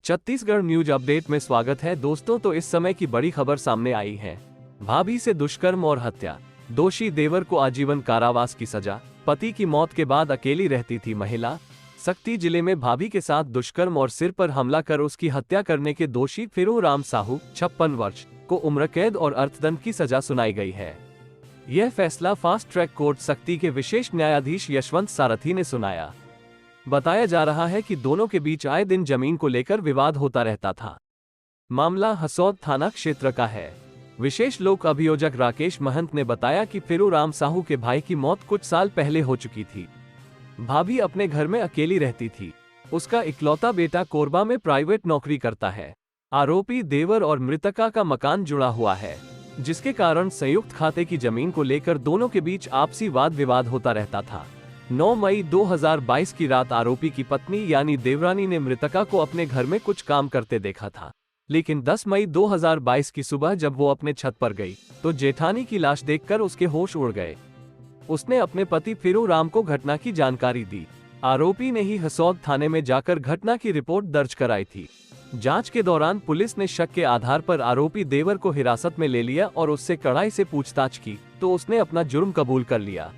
Chhattisgarh news update में स्वागत है दोस्तों। तो इस समय की बड़ी खबर सामने आई है। भाभी से दुष्कर्म और हत्या, दोषी देवर को आजीवन कारावास की सजा। पति की मौत के बाद अकेली रहती थी महिला। सक्ती जिले में भाभी के साथ दुष्कर्म और सिर पर हमला कर उसकी हत्या करने के दोषी फिरोराम साहू 56 वर्ष को उम्र कैद और अर्थदंड की सजा सुनाई गई है। यह फैसला फास्ट ट्रैक कोर्ट सक्ती के विशेष न्यायाधीश यशवंत सारथी ने सुनाया। बताया जा रहा है कि दोनों के बीच आए दिन जमीन को लेकर विवाद होता रहता था। मामला हसौद थाना क्षेत्र का है। विशेष लोक अभियोजक राकेश महंत ने बताया कि फिरोराम साहू के भाई की मौत कुछ साल पहले हो चुकी थी। भाभी अपने घर में अकेली रहती थी। उसका इकलौता बेटा कोरबा में प्राइवेट नौकरी करता है। आरोपी देवर और मृतका का मकान जुड़ा हुआ है, जिसके कारण संयुक्त खाते की जमीन को लेकर दोनों के बीच आपसी वाद विवाद होता रहता था। 9 मई 2022 की रात आरोपी की पत्नी यानी देवरानी ने मृतका को अपने घर में कुछ काम करते देखा था, लेकिन 10 मई 2022 की सुबह जब वो अपने छत पर गई तो जेठानी की लाश देखकर उसके होश उड़ गए। उसने अपने पति फिरोराम को घटना की जानकारी दी। आरोपी ने ही हसौद थाने में जाकर घटना की रिपोर्ट दर्ज कराई थी। जांच के दौरान पुलिस ने शक के आधार पर आरोपी देवर को हिरासत में ले लिया और उससे कड़ाई से पूछताछ की तो उसने अपना जुर्म कबूल कर लिया।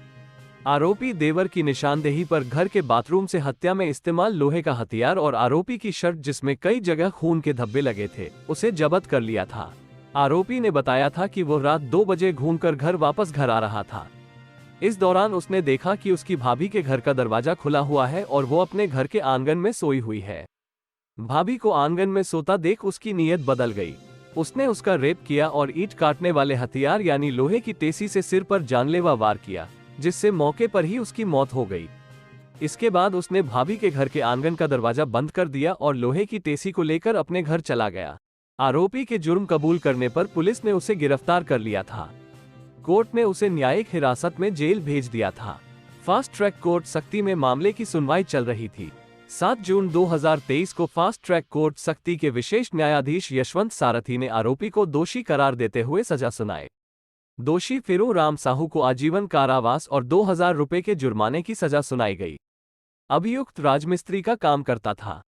आरोपी देवर की निशानदेही पर घर के बाथरूम से हत्या में इस्तेमाल लोहे का हथियार और आरोपी की शर्ट जिसमें कई जगह खून के धब्बे लगे थे, उसे जब्त कर लिया था। आरोपी ने बताया था कि वो रात 2 बजे घूमकर घर वापस घर आ रहा था। इस दौरान उसने देखा कि उसकी भाभी के घर का दरवाजा खुला हुआ है और वो अपने घर के आंगन में सोई हुई है। भाभी को आंगन में सोता देख उसकी नीयत बदल गई। उसने उसका रेप किया और ईंट काटने वाले हथियार यानी लोहे की टेसी से सिर पर जानलेवा वार किया, जिससे मौके पर ही उसकी मौत हो गई। इसके बाद उसने भाभी के घर के आंगन का दरवाजा बंद कर दिया और लोहे की टेसी को लेकर अपने घर चला गया। आरोपी के जुर्म कबूल करने पर पुलिस ने उसे गिरफ्तार कर लिया था। कोर्ट ने उसे न्यायिक हिरासत में जेल भेज दिया था। फास्ट ट्रैक कोर्ट सक्ती में मामले की सुनवाई चल रही थी। 7 जून 2023 को फास्ट ट्रैक कोर्ट सक्ती के विशेष न्यायाधीश यशवंत सारथी ने आरोपी को दोषी करार देते हुए सजा सुनाई। दोषी फिरोराम साहू को आजीवन कारावास और 2000 रुपए के जुर्माने की सजा सुनाई गई। अभियुक्त राजमिस्त्री का काम करता था।